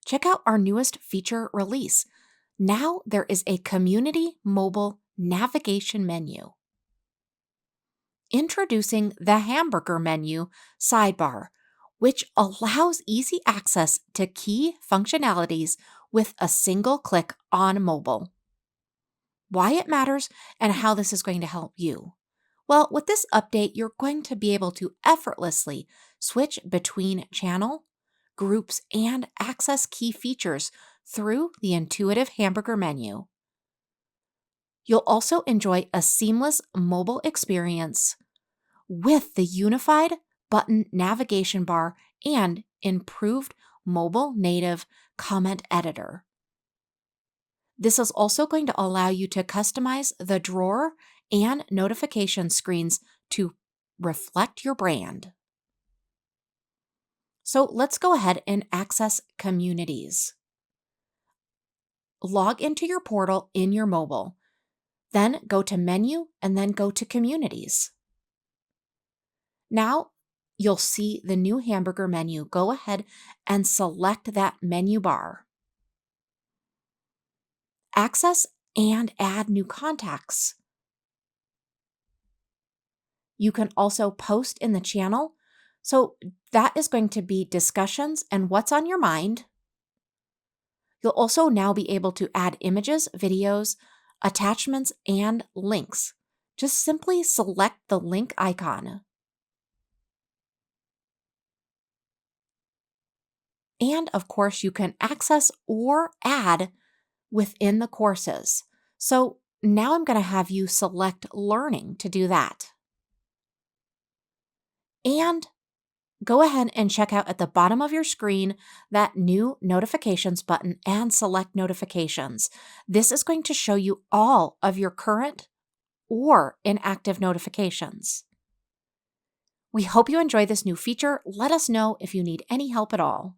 check out our newest feature release. Now there is a community mobile navigation menu. Introducing the Hamburger Menu Sidebar, which allows easy access to key functionalities with a single click on mobile. Why it matters and how this is going to help you. Well, with this update, you're going to be able to effortlessly switch between channel, groups, and access key features through the intuitive Hamburger menu. You'll also enjoy a seamless mobile experience with the unified button navigation bar and improved mobile native comment editor. This is also going to allow you to customize the drawer and notification screens to reflect your brand. So let's go ahead and access communities. Log into your portal in your mobile, then go to menu and then go to communities. Now you'll see the new hamburger menu. Go ahead and select that menu bar. Access and add new contacts. You can also post in the channel. So that is going to be discussions and what's on your mind. You'll also now be able to add images, videos, attachments, and links. Just simply select the link icon. And of course, you can access or add within the courses. So now I'm going to have you select learning to do that. And go ahead and check out at the bottom of your screen that new notifications button and select notifications. This is going to show you all of your current or inactive notifications. We hope you enjoy this new feature. Let us know if you need any help at all.